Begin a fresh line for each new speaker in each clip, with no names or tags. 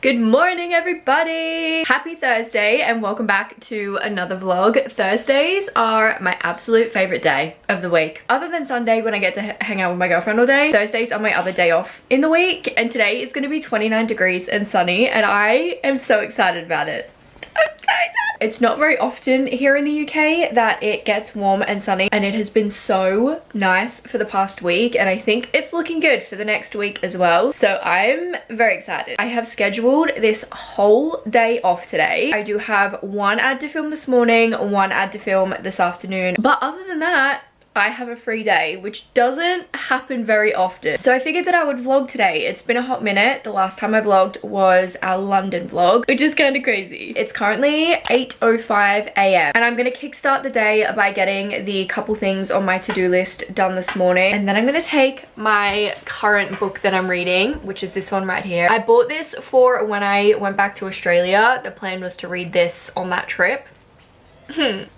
Good morning everybody! Happy Thursday and welcome back to another vlog. Thursdays are my absolute favourite day of the week. Other than Sunday when I get to hang out with my girlfriend all day, Thursdays are my other day off in the week, and today is going to be 29 degrees and sunny and I am so excited about it. It's not very often here in the UK that it gets warm and sunny, and it has been so nice for the past week, and I think it's looking good for the next week as well. So I'm very excited. I have scheduled this whole day off today. I do have one ad to film this morning, one ad to film this afternoon, but other than that, I have a free day, which doesn't happen very often. So I figured that I would vlog today. It's been a hot minute. The last time I vlogged was our London vlog, which is kind of crazy. It's currently 8:05 a.m. and I'm gonna kickstart the day by getting the couple things on my to-do list done this morning. And then I'm gonna take my current book that I'm reading, which is this one right here. I bought this for when I went back to Australia. The plan was to read this on that trip.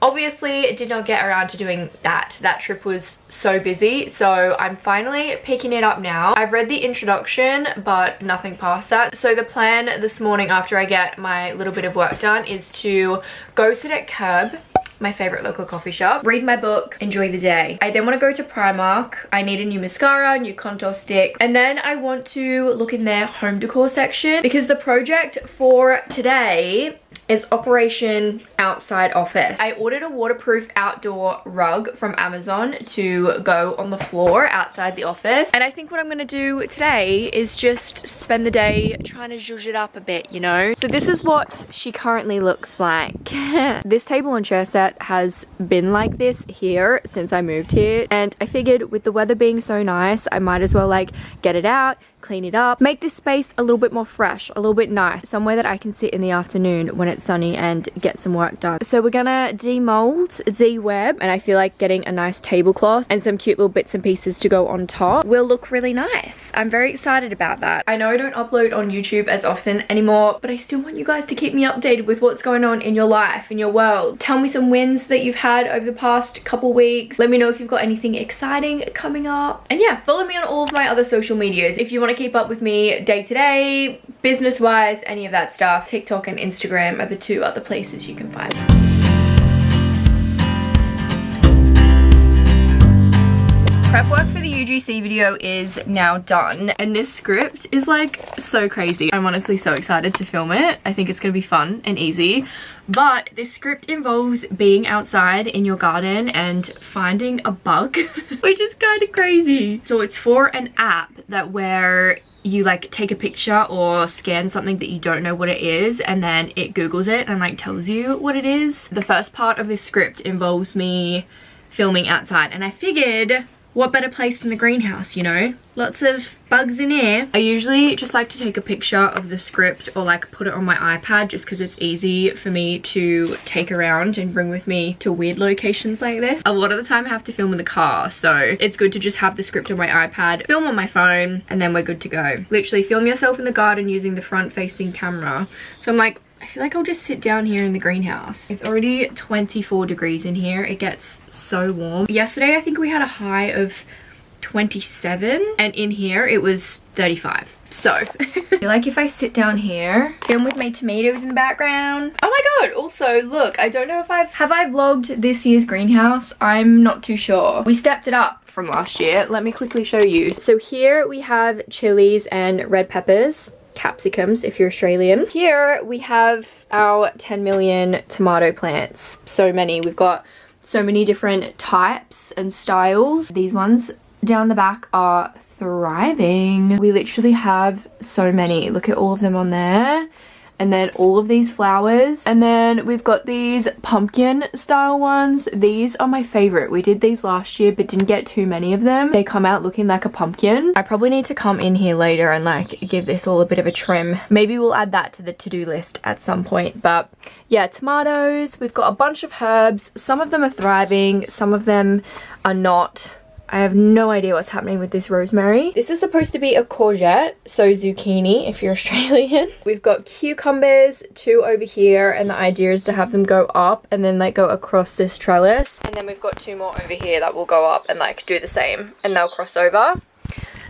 Obviously did not get around to doing that. That trip was so busy, so I'm finally picking it up now. I've read the introduction but nothing past that. So the plan this morning after I get my little bit of work done is to go sit at Curb, my favorite local coffee shop, read my book, enjoy the day. I then want to go to Primark. I need a new mascara, new contour stick, and then I want to look in their home decor section because the project for today is Operation Outside Office. I ordered a waterproof outdoor rug from Amazon to go on the floor outside the office, and I think what I'm gonna do today is just spend the day trying to zhuzh it up a bit, you know? So this is what she currently looks like. This table and chair set has been like this here since I moved here, and I figured with the weather being so nice, I might as well like get it out, clean it up, make this space a little bit more fresh, a little bit nice, somewhere that I can sit in the afternoon when it's sunny and get some work done. So we're gonna demold, de-web, and I feel like getting a nice tablecloth and some cute little bits and pieces to go on top will look really nice. I'm very excited about that. I know I don't upload on YouTube as often anymore, but I still want you guys to keep me updated with what's going on in your life, in your world. Tell me some wins that you've had over the past couple weeks. Let me know if you've got anything exciting coming up. And yeah, follow me on all of my other social medias if you want to keep up with me day to day, business wise, any of that stuff. TikTok and Instagram are the two other places you can find me. Prep work for the UGC video is now done, and this script is like so crazy. I'm honestly so excited to film it. I think it's gonna be fun and easy. But this script involves being outside in your garden and finding a bug, which is kind of crazy. So it's for an app that where you like take a picture or scan something that you don't know what it is, and then it Googles it and like tells you what it is. The first part of this script involves me filming outside, and I figured what better place than the greenhouse, you know? Lots of bugs in here. I usually just like to take a picture of the script or like put it on my iPad just because it's easy for me to take around and bring with me to weird locations like this. A lot of the time I have to film in the car, so it's good to just have the script on my iPad, film on my phone, and then we're good to go. Literally film yourself in the garden using the front facing camera. So I'm like, I feel like I'll just sit down here in the greenhouse. It's already 24 degrees in here. It gets so warm. Yesterday I think we had a high of 27, and in here it was 35. So I feel like if I sit down here, film with my tomatoes in the background. Oh my god, also look, I don't know if have I vlogged this year's greenhouse? I'm not too sure. We stepped it up from last year. Let me quickly show you. So here we have chilies and red peppers, capsicums if you're Australian. Here we have our 10 million tomato plants. So many. We've got so many different types and styles. These ones down the back are thriving. We literally have so many. Look at all of them on there. And then all of these flowers, and then we've got these pumpkin style ones. These are my favorite. We did these last year but didn't get too many of them. They come out looking like a pumpkin. I probably need to come in here later and like give this all a bit of a trim. Maybe we'll add that to the to-do list at some point. But yeah, tomatoes. We've got a bunch of herbs. Some of them are thriving, some of them are not. I have no idea what's happening with this rosemary. This is supposed to be a courgette, so zucchini if you're Australian. We've got cucumbers, 2 over here, and the idea is to have them go up and then like go across this trellis. And then we've got 2 more over here that will go up and like do the same, and they'll cross over.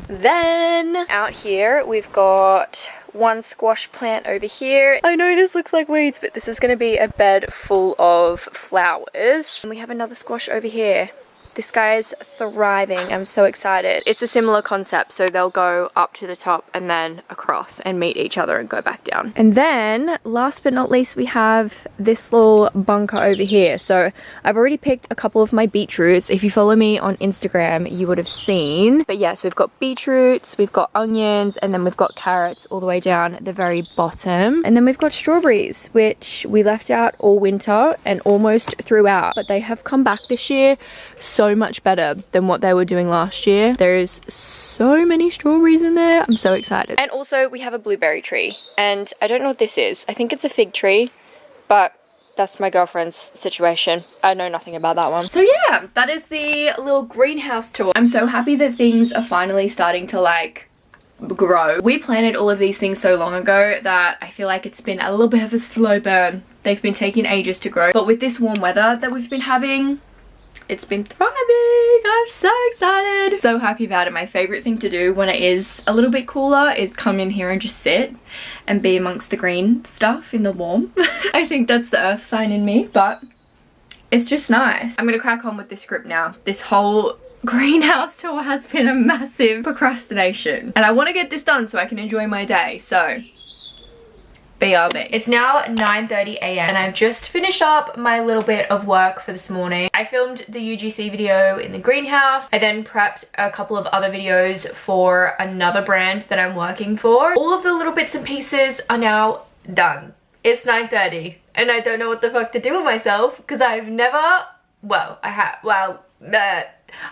Then out here we've got one squash plant over here. I know this looks like weeds, but this is going to be a bed full of flowers. And we have another squash over here. This guy is thriving. I'm so excited. It's a similar concept, so they'll go up to the top and then across and meet each other and go back down. And then, last but not least, we have this little bunker over here. So I've already picked a couple of my beetroots. If you follow me on Instagram, you would have seen. But yes, we've got beetroots, we've got onions, and then we've got carrots all the way down at the very bottom. And then we've got strawberries, which we left out all winter and almost throughout. But they have come back this year so much better than what they were doing last year. There's so many strawberries in there. I'm so excited. And also we have a blueberry tree, and I don't know what this is. I think it's a fig tree, but that's my girlfriend's situation. I know nothing about that one. So yeah, that is the little greenhouse tour. I'm so happy that things are finally starting to like grow. We planted all of these things so long ago that I feel like it's been a little bit of a slow burn. They've been taking ages to grow, but with this warm weather that we've been having, it's been thriving. I'm so excited. So happy about it. My favorite thing to do when it is a little bit cooler is come in here and just sit and be amongst the green stuff in the warm. I think that's the earth sign in me, but it's just nice. I'm gonna crack on with this script now. This whole greenhouse tour has been a massive procrastination, and I want to get this done so I can enjoy my day. So BRB. It's now 9:30 a.m. and I've just finished up my little bit of work for this morning. I filmed the UGC video in the greenhouse. I then prepped a couple of other videos for another brand that I'm working for. All of the little bits and pieces are now done. It's 9:30 and I don't know what the fuck to do with myself because I've never, well,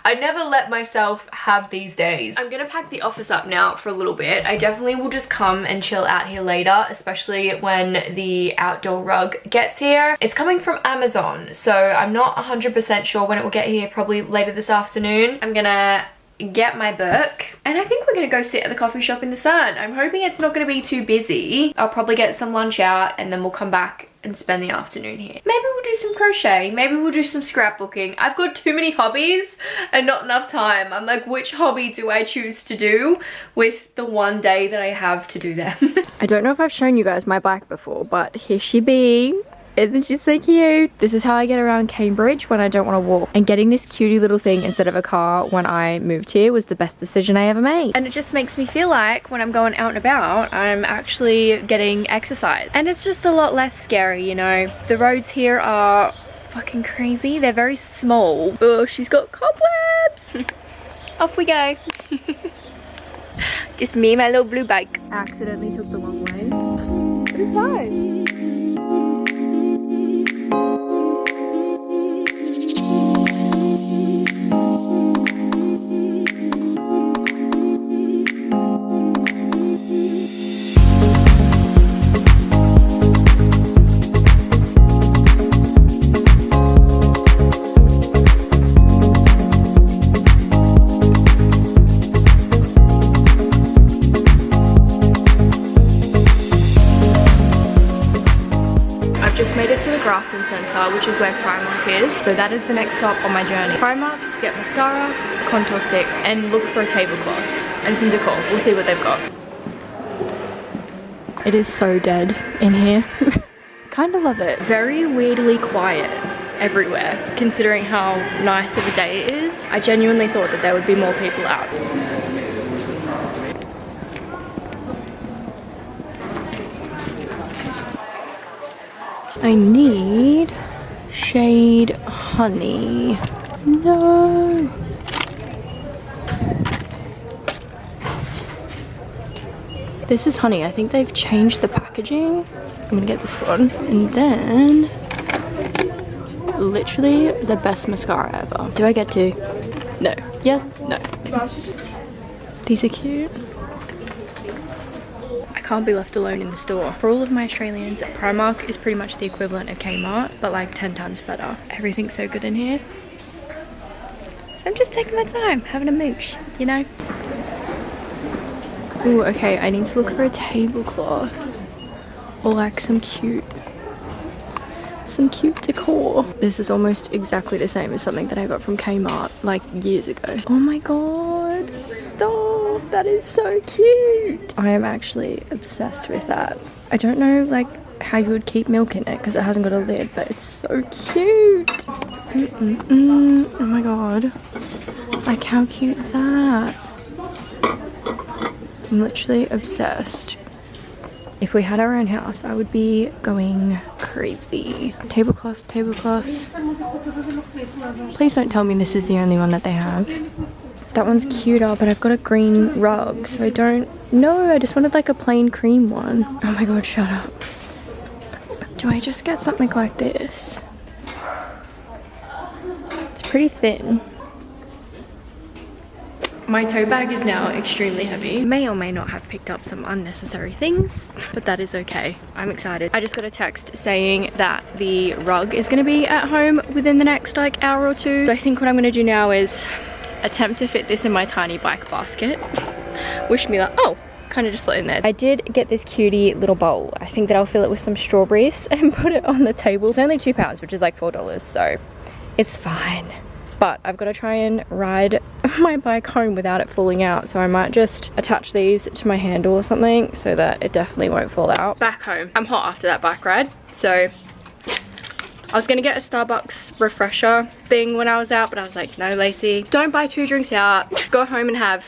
I never let myself have these days. I'm gonna pack the office up now for a little bit. I definitely will just come and chill out here later, especially when the outdoor rug gets here. It's coming from Amazon, so I'm not 100% sure when it will get here, probably later this afternoon. I'm gonna get my book and I think we're gonna go sit at the coffee shop in the sun. I'm hoping it's not gonna be too busy. I'll probably get some lunch out and then we'll come back and spend the afternoon here. Maybe we'll do some crochet, maybe we'll do some scrapbooking. I've got too many hobbies and not enough time. I'm like, which hobby do I choose to do with the one day that I have to do them? I don't know if I've shown you guys my bike before, but here she be. Isn't she so cute? This is how I get around Cambridge when I don't want to walk. And getting this cutie little thing instead of a car when I moved here was the best decision I ever made. And it just makes me feel like when I'm going out and about, I'm actually getting exercise. And it's just a lot less scary, you know? The roads here are fucking crazy. They're very small. Oh, she's got cobwebs. Off we go. Just me and my little blue bike. I accidentally took the long way. But it's fine. Which is where Primark is, so that is the next stop on my journey. Primark to get mascara, contour stick, and look for a tablecloth and some decor. We'll see what they've got. It is so dead in here. Kind of love it. Very weirdly quiet everywhere, considering how nice of a day it is. I genuinely thought that there would be more people out. I need shade honey. No. This is honey. I think they've changed the packaging. I'm gonna get this one. And then literally the best mascara ever. Do I get to? No. Yes? No. These are cute. Can't be left alone in the store. For all of my Australians, Primark is pretty much the equivalent of Kmart, but like 10 times better. Everything's so good in here. So I'm just taking my time, having a mooch, you know? Ooh, okay, I need to look for a tablecloth. Or like some cute decor. This is almost exactly the same as something that I got from Kmart like years ago. Oh my god, stop. god, that is so cute. I am actually obsessed with that. I don't know like how you would keep milk in it because it hasn't got a lid, but it's so cute. Oh my god. Like how cute is that? I'm literally obsessed. If we had our own house, I would be going crazy. Tablecloth, tablecloth. Please don't tell me this is the only one that they have. That one's cuter, but I've got a green rug, so I don't know. I just wanted like a plain cream one. Oh my god, shut up. Do I just get something like this? It's pretty thin. My tote bag is now extremely heavy. May or may not have picked up some unnecessary things, but that is okay. I'm excited. I just got a text saying that the rug is gonna be at home within the next like hour or two. So I think what I'm gonna do now is attempt to fit this in my tiny bike basket. Wish me luck. Oh, kind of just slid in there. I did get this cutie little bowl. I think that I'll fill it with some strawberries and put it on the table. It's only £2, which is like $4, so it's fine. But I've got to try and ride my bike home without it falling out, so I might just attach these to my handle or something so that it definitely won't fall out. Back home. I'm hot after that bike ride, so I was gonna get a Starbucks refresher thing when I was out, but I was like, no, Lacey, don't buy 2 drinks out. Go home and have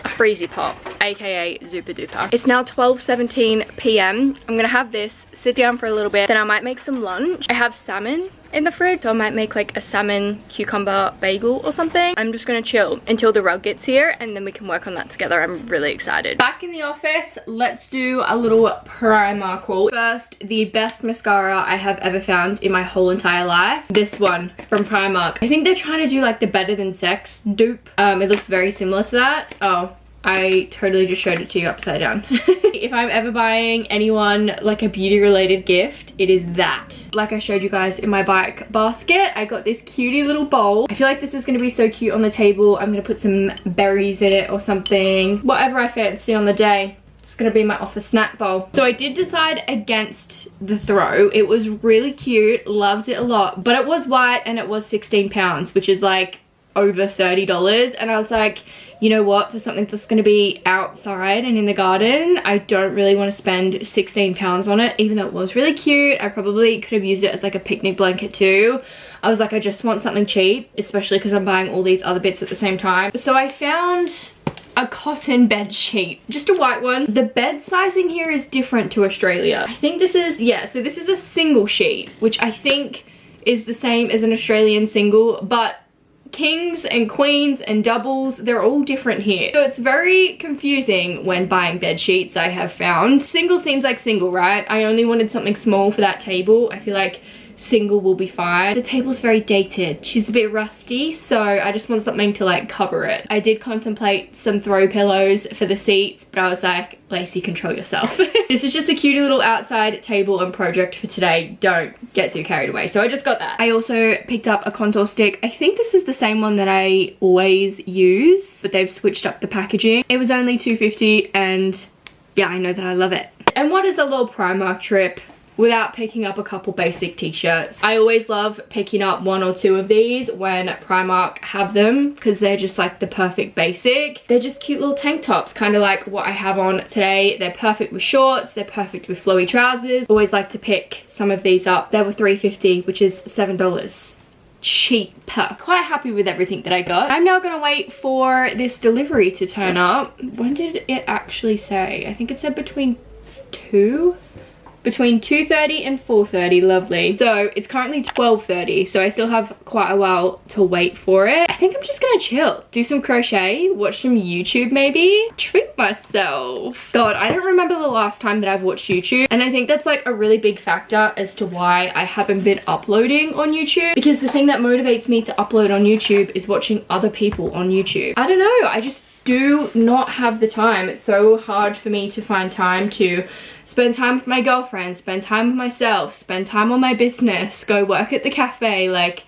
a freezy pop, aka Zupa Duper. It's now 12:17 p.m. I'm gonna have this, sit down for a little bit, then I might make some lunch. I have salmon in the fridge, so I might make like a salmon cucumber bagel or something. I'm just gonna chill until the rug gets here and then we can work on that together. I'm really excited. Back in the office, let's do a little primer haul. First, the best mascara I have ever found in my whole entire life. This one from Primark. I think they're trying to do like the Better Than Sex dupe. It looks very similar to that. Oh, I totally just showed it to you upside down. If I'm ever buying anyone like a beauty related gift, it is that. Like I showed you guys in my bike basket, I got this cutie little bowl. I feel like this is gonna be so cute on the table. I'm gonna put some berries in it or something. Whatever I fancy on the day. It's gonna be my office snack bowl. So I did decide against the throw. It was really cute, loved it a lot, but it was white and it was £16, which is like over $30. And I was like, you know what, for something that's going to be outside and in the garden, I don't really want to spend £16 on it, even though it was really cute. I probably could have used it as like a picnic blanket too. I was like, I just want something cheap, especially because I'm buying all these other bits at the same time. So I found a cotton bed sheet, just a white one. The bed sizing here is different to Australia. I think this is, yeah, so this is a single sheet, which I think is the same as an Australian single, but kings and queens and doubles, they're all different here. So it's very confusing when buying bed sheets, I have found. Single seems like single, right? I only wanted something small for that table. I feel like single will be fine. The table's very dated. She's a bit rusty, so I just want something to like cover it. I did contemplate some throw pillows for the seats, but I was like, Lacey, control yourself. This is just a cute little outside table and project for today. Don't get too carried away. So I just got that. I also picked up a contour stick. I think this is the same one that I always use, but they've switched up the packaging. It was only $2.50 and yeah, I know that I love it. And what is a little Primark trip without picking up a couple basic t-shirts? I always love picking up 1 or 2 of these when Primark have them because they're just like the perfect basic. They're just cute little tank tops, kind of like what I have on today. They're perfect with shorts, they're perfect with flowy trousers. Always like to pick some of these up. They were $3.50, which is $7. Cheap. Quite happy with everything that I got. I'm now gonna wait for this delivery to turn up. When did it actually say? I think it said between 2:30 and 4:30. Lovely. So it's currently 12:30, so I still have quite a while to wait for it. I think I'm just gonna chill, do some crochet, watch some YouTube maybe, treat myself. God, I don't remember the last time that I've watched YouTube, and I think that's like a really big factor as to why I haven't been uploading on YouTube, because the thing that motivates me to upload on YouTube is watching other people on YouTube. I don't know, I just do not have the time. It's so hard for me to find time to spend time with my girlfriend, spend time with myself, spend time on my business, go work at the cafe. Like,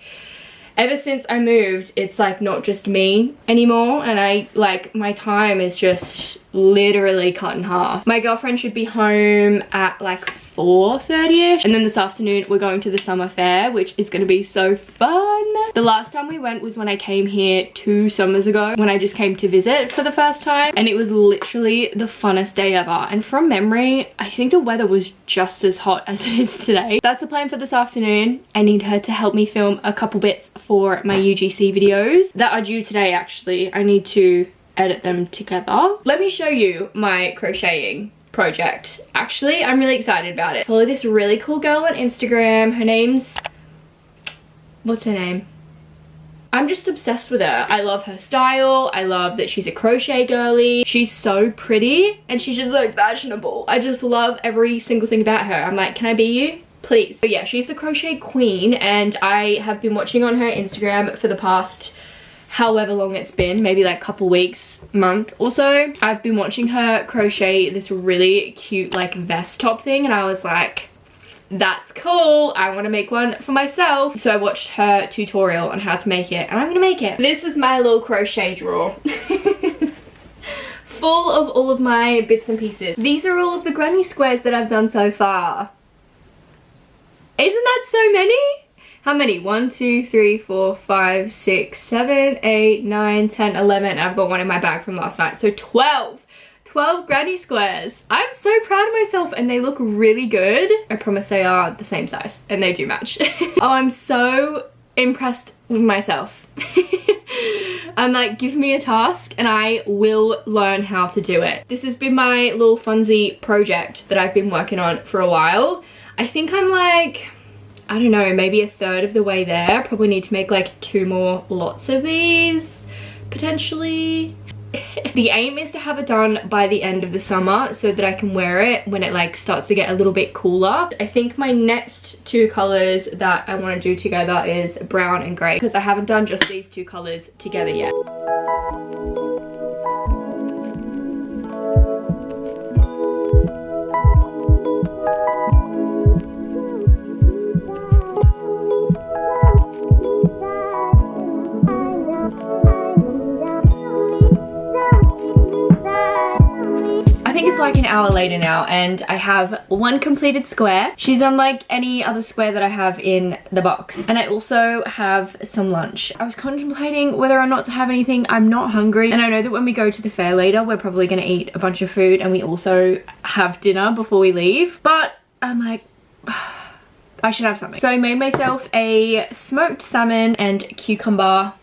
ever since I moved, it's like not just me anymore, and I like, my time is just literally cut in half. My girlfriend should be home at like 4:30ish, and then this afternoon we're going to the summer fair, which is gonna be so fun. The last time we went was when I came here 2 summers ago, when I just came to visit for the first time, and it was literally the funnest day ever. And from memory, I think the weather was just as hot as it is today. That's the plan for this afternoon. I need her to help me film a couple bits for my UGC videos that are due today. Actually, I need to edit them together. Let me show you my crocheting project. Actually, I'm really excited about it. Follow this really cool girl on Instagram. Her name's, what's her name? I'm just obsessed with her. I love her style. I love that she's a crochet girly. She's so pretty and she's just like fashionable. I just love every single thing about her. I'm like, can I be you? Please. So yeah, she's the crochet queen, and I have been watching on her Instagram for the past however long it's been, maybe like couple weeks, month or so. I've been watching her crochet this really cute like vest top thing, and I was like, that's cool, I want to make one for myself. So I watched her tutorial on how to make it, and I'm gonna make it. This is my little crochet drawer. Full of all of my bits and pieces. These are all of the granny squares that I've done so far. Isn't that so many? How many? 1, 2, 3, 4, 5, 6, 7, 8, 9, 10, 11. I've got one in my bag from last night. So 12. 12 granny squares. I'm so proud of myself, and they look really good. I promise they are the same size and they do match. Oh, I'm so impressed with myself. I'm like, give me a task and I will learn how to do it. This has been my little funsy project that I've been working on for a while. I think I'm like, I don't know, maybe a third of the way there. Probably need to make like 2 more lots of these, potentially. The aim is to have it done by the end of the summer so that I can wear it when it like starts to get a little bit cooler. I think my next 2 colors that I want to do together is brown and grey, because I haven't done just these 2 colors together yet. It's like an hour later now, and I have 1 completed square. She's unlike any other square that I have in the box. And I also have some lunch. I was contemplating whether or not to have anything. I'm not hungry, and I know that when we go to the fair later, we're probably gonna eat a bunch of food, and we also have dinner before we leave. But I'm like, I should have something. So I made myself a smoked salmon and cucumber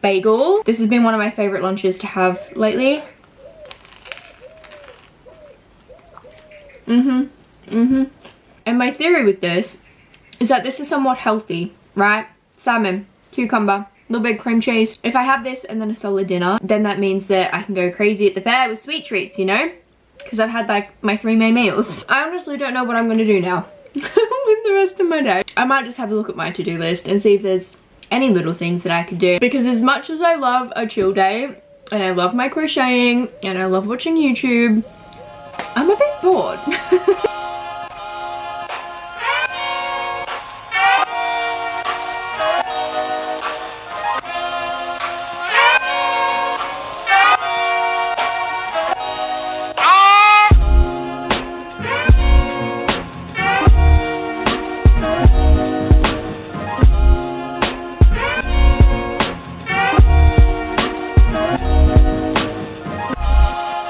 bagel. This has been one of my favorite lunches to have lately. And my theory with this is that this is somewhat healthy, right? Salmon, cucumber, little bit of cream cheese. If I have this and then a solid dinner, then that means that I can go crazy at the fair with sweet treats, you know? Because I've had like my 3 main meals. I honestly don't know what I'm gonna do now with the rest of my day. I might just have a look at my to-do list and see if there's any little things that I could do. Because as much as I love a chill day, and I love my crocheting, and I love watching YouTube, I'm a bit bored.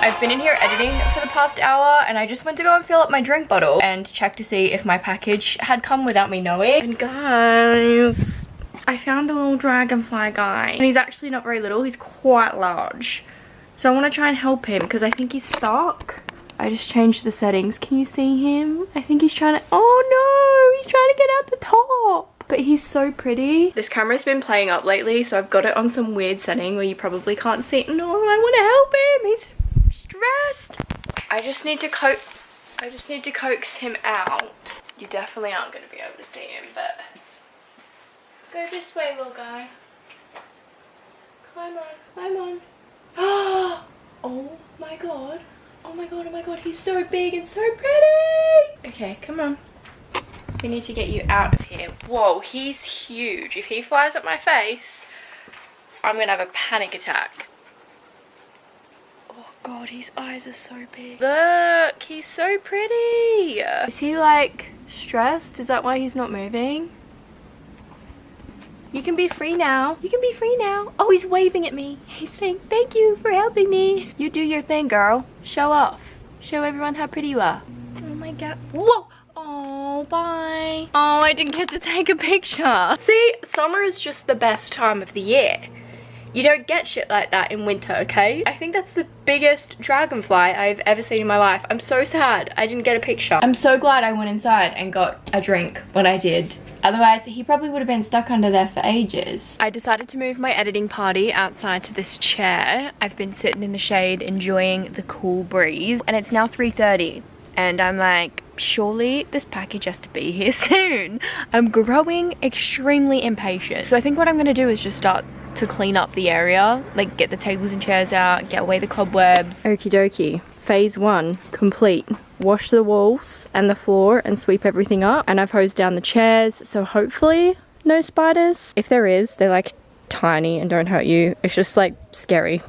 I've been in here editing for the past hour, and I just went to go and fill up my drink bottle and check to see if my package had come without me knowing. And guys, I found a little dragonfly guy, and he's actually not very little, he's quite large. So I want to try and help him because I think he's stuck. I just changed the settings. Can you see him? I think he's trying to, oh no, he's trying to get out the top. But he's so pretty. This camera's been playing up lately, so I've got it on some weird setting where you probably can't see. No, I want to help him. He's stressed. I just need to coax him out. You definitely aren't going to be able to see him, but go this way, little guy. Climb on, climb on. Oh my god. Oh my god, oh my god, he's so big and so pretty. Okay, come on. We need to get you out of here. Whoa, he's huge. If he flies at my face, I'm gonna have a panic attack. Oh god, his eyes are so big. Look, he's so pretty. Is he like stressed? Is that why he's not moving? You can be free now. You can be free now. Oh, he's waving at me. He's saying, thank you for helping me. You do your thing, girl. Show off. Show everyone how pretty you are. Oh my god. Whoa. Oh, bye. Oh, I didn't get to take a picture. See, summer is just the best time of the year. You don't get shit like that in winter, okay? I think that's the biggest dragonfly I've ever seen in my life. I'm so sad I didn't get a picture. I'm so glad I went inside and got a drink when I did. Otherwise, he probably would have been stuck under there for ages. I decided to move my editing party outside to this chair. I've been sitting in the shade enjoying the cool breeze. And it's now 3:30. And I'm like, surely this package has to be here soon. I'm growing extremely impatient. So I think what I'm gonna do is just start to clean up the area, like get the tables and chairs out, get away the cobwebs. Okie dokie, phase 1 complete. Wash the walls and the floor and sweep everything up, and I've hosed down the chairs, so hopefully no spiders. If there is, they're like tiny and don't hurt you. It's just like scary.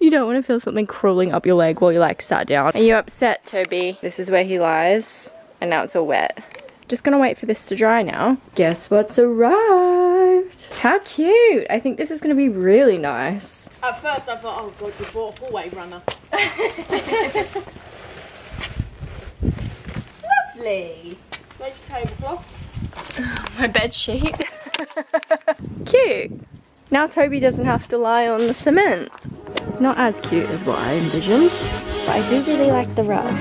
You don't want to feel something crawling up your leg while you're like sat down. Are you upset, Toby? This is where he lies and now it's all wet. Just gonna wait for this to dry now. Guess what's arrived? How cute! I think this is gonna be really nice.
At first I thought, oh god, you bought a four-way runner.
Lovely.
Where's your tablecloth?
My bed sheet. Cute. Now Toby doesn't have to lie on the cement. Not as cute as what I envisioned, but I do really like the rug.